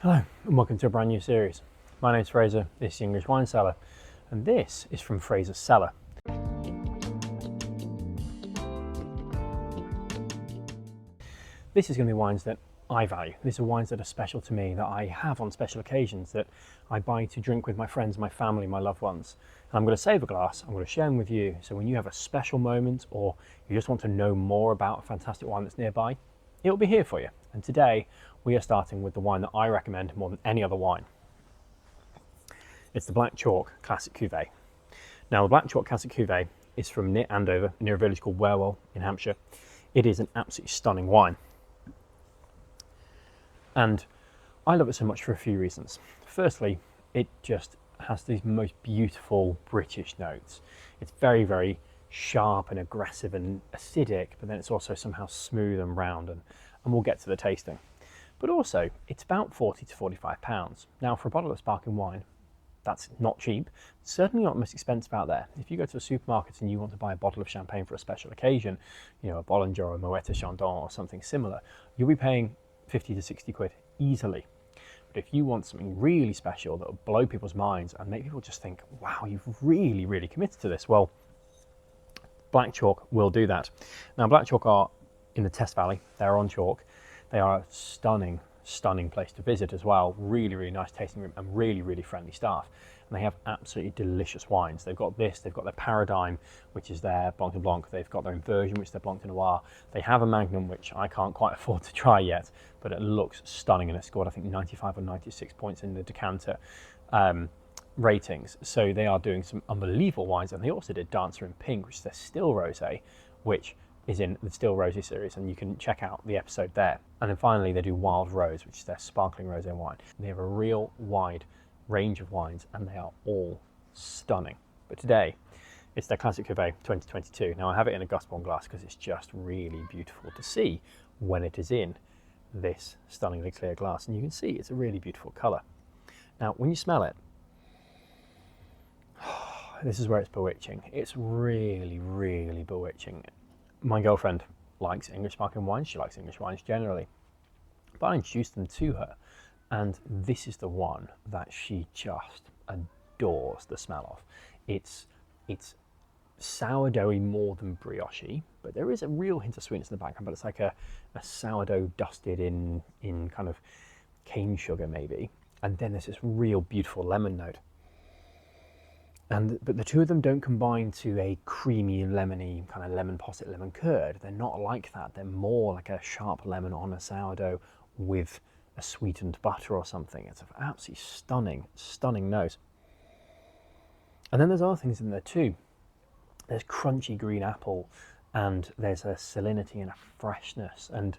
Hello and welcome to a brand new series. My name is Frazer, this is the English Wine Cellar, and this is from Frazer's Cellar. This is going to be wines that I value. These are wines that are special to me, that I have on special occasions, that I buy to drink with my friends, my family, my loved ones. And I'm going to save a glass, I'm going to share them with you, so when you have a special moment or you just want to know more about a fantastic wine that's nearby, it'll be here for you. And today we are starting with the wine that I recommend more than any other wine. It's the Black Chalk Classic Cuvée. Now the Black Chalk Classic Cuvée is from near Andover, near a village called Wherwell in Hampshire. It is an absolutely stunning wine. And I love it so much for a few reasons. Firstly, it just has these most beautiful British notes. It's very, very sharp and aggressive and acidic, but then it's also somehow smooth and round, and we'll get to the tasting. But also, it's about 40 to 45 pounds. Now, for a bottle of sparkling wine, that's not cheap. Certainly not the most expensive out there. If you go to a supermarket and you want to buy a bottle of champagne for a special occasion, you know, a Bollinger or a Moët Chandon or something similar, you'll be paying 50 to 60 quid easily. But if you want something really special that will blow people's minds and make people just think, wow, you've really, really committed to this, well, Black Chalk will do that. Now, Black Chalk are in the Test Valley. They're on Chalk. They are a stunning, stunning place to visit as well. Really, really nice tasting room and really, really friendly staff. And they have absolutely delicious wines. They've got this, they've got their Paradigm, which is their Blanc de Blanc. They've got their Inversion, which is their Blanc de Noir. They have a Magnum, which I can't quite afford to try yet, but it looks stunning, and it scored, I think, 95 or 96 points in the decanter ratings. So they are doing some unbelievable wines, and they also did Dancer in Pink, which is their still rosé, which is in the Still Rosé series, and you can check out the episode there. And then finally they do Wild Rose, which is their sparkling rosé wine. They have a real wide range of wines, and they are all stunning. But today it's their Classic Cuvée 2022. Now I have it in a Gusborne glass because it's just really beautiful to see when it is in this stunningly clear glass, and you can see it's a really beautiful colour. Now when you smell it, this is where it's bewitching. It's really, really bewitching. My girlfriend likes English sparkling wines. She likes English wines generally. But I introduced them to her, and this is the one that she just adores the smell of. It's sourdoughy more than brioche, but there is a real hint of sweetness in the background, but it's like a sourdough dusted in kind of cane sugar maybe. And then there's this real beautiful lemon note. But the two of them don't combine to a creamy, lemony, kind of lemon posset, lemon curd. They're not like that. They're more like a sharp lemon on a sourdough with a sweetened butter or something. It's an absolutely stunning, stunning nose. And then there's other things in there too. There's crunchy green apple, and there's a salinity and a freshness, and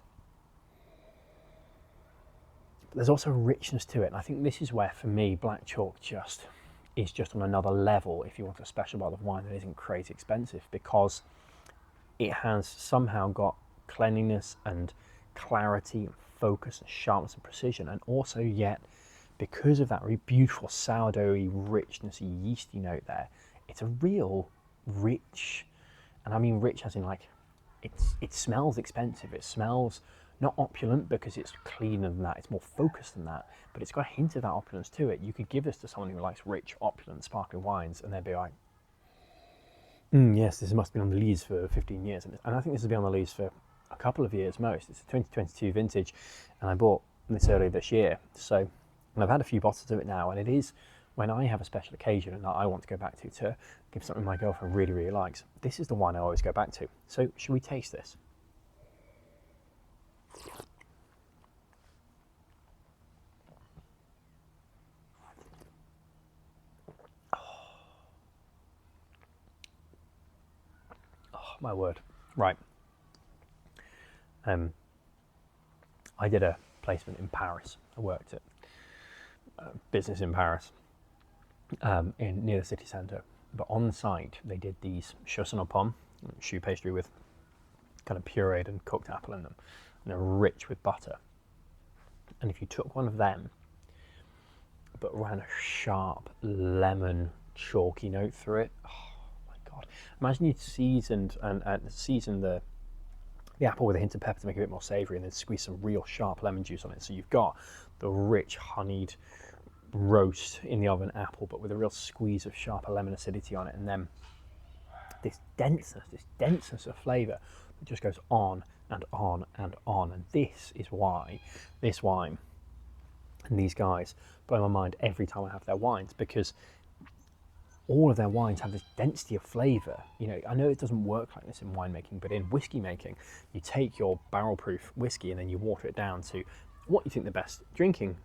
there's also a richness to it. And I think this is where, for me, Black Chalk is just on another level if you want a special bottle of wine that isn't crazy expensive, because it has somehow got cleanliness and clarity and focus and sharpness and precision, and also yet, because of that really beautiful sourdoughy, richnessy, yeasty note there, it's a real rich, and I mean rich as in like, it smells expensive. It smells not opulent because it's cleaner than that, it's more focused than that, but it's got a hint of that opulence to it. You could give this to someone who likes rich, opulent, sparkling wines, and they'd be like, yes, this must have been on the lees for 15 years. And I think this has been on the lees for a couple of years most. It's a 2022 vintage, and I bought this earlier this year. So, and I've had a few bottles of it now, and it is, when I have a special occasion and that I want to go back to give something my girlfriend really, really likes, this is the wine I always go back to. So should we taste this? My word. Right. I did a placement in Paris. I worked at business in Paris, near the city centre. But on site, they did these chausson aux pommes, choux pastry with kind of pureed and cooked apple in them, and they're rich with butter. And if you took one of them, but ran a sharp lemon chalky note through it, imagine you'd seasoned the apple with a hint of pepper to make it a bit more savoury, and then squeeze some real sharp lemon juice on it. So you've got the rich honeyed roast in the oven apple, but with a real squeeze of sharper lemon acidity on it, and then this denseness of flavour that just goes on and on and on. And this is why this wine and these guys blow my mind every time I have their wines, because all of their wines have this density of flavour. You know, I know it doesn't work like this in winemaking, but in whiskey making, you take your barrel-proof whiskey and then you water it down to what you think the best drinking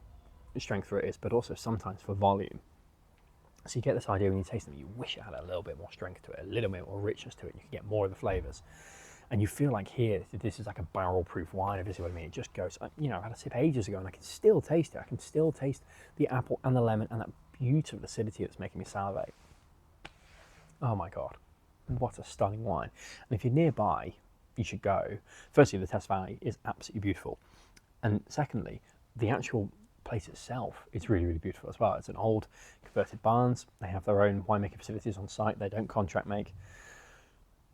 strength for it is, but also sometimes for volume. So you get this idea when you taste them, you wish it had a little bit more strength to it, a little bit more richness to it, and you can get more of the flavours. And you feel like here, this is like a barrel-proof wine, if you see what I mean. It just goes, you know, I had a sip ages ago and I can still taste it. I can still taste the apple and the lemon and that beautiful acidity that's making me salivate. Oh my God, what a stunning wine. And if you're nearby, you should go. Firstly, the Test Valley is absolutely beautiful. And secondly, the actual place itself is really, really beautiful as well. It's an old converted barns. They have their own winemaking facilities on site. They don't contract make.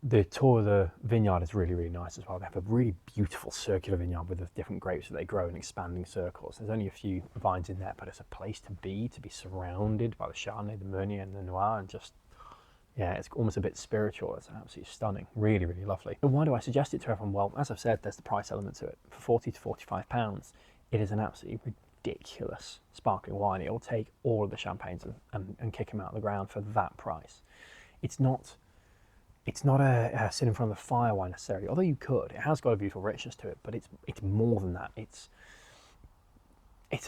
The tour of the vineyard is really, really nice as well. They have a really beautiful circular vineyard with the different grapes that they grow in expanding circles. There's only a few vines in there, but it's a place to be surrounded by the Chardonnay, the Meunier and the Noir, and just, yeah, it's almost a bit spiritual. It's absolutely stunning. Really, really lovely. And why do I suggest it to everyone? Well, as I've said, there's the price element to it. For 40 to 45 pounds, it is an absolutely ridiculous sparkling wine. It'll take all of the champagnes and kick them out of the ground for that price. It's not a sit in front of the fire wine necessarily, although you could. It has got a beautiful richness to it, but it's more than that. It's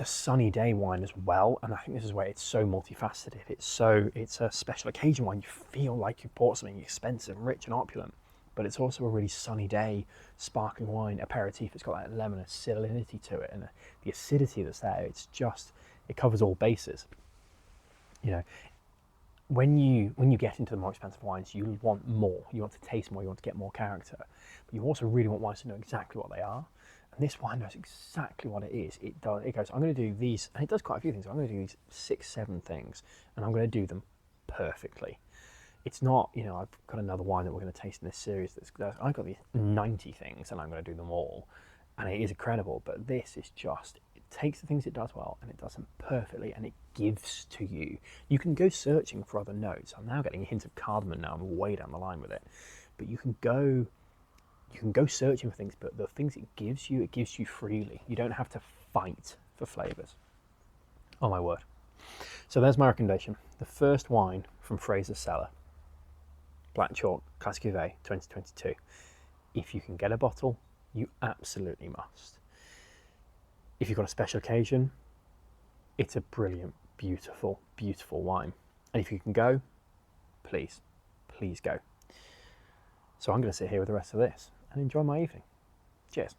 a sunny day wine as well, and I think this is where it's so multifaceted. It's a special occasion wine. You feel like you've bought something expensive, rich and opulent, but it's also a really sunny day sparkling wine aperitif. It's got that lemon salinity to it, and the acidity that's there. It covers all bases. You know, when you get into the more expensive wines, you want more. You want to taste more. You want to get more character, but you also really want wines to know exactly what they are. And this wine knows exactly what it is. It goes, I'm going to do these, and it does quite a few things. I'm going to do these 6, 7 things, and I'm going to do them perfectly. It's not, you know, I've got another wine that we're going to taste in this series. I've got these 90 things, and I'm going to do them all, and it is incredible. But this is just, it takes the things it does well, and it does them perfectly, and it gives to you. You can go searching for other notes. I'm now getting a hint of cardamom now. I'm way down the line with it, but you can go searching for things, but the things it gives you freely. You don't have to fight for flavours. Oh my word. So there's my recommendation. The first wine from Frazer Cellar, Black Chalk Classic Cuvée 2022. If you can get a bottle, you absolutely must. If you've got a special occasion, it's a brilliant, beautiful, beautiful wine. And if you can go, please go. So I'm going to sit here with the rest of this and enjoy my evening. Cheers.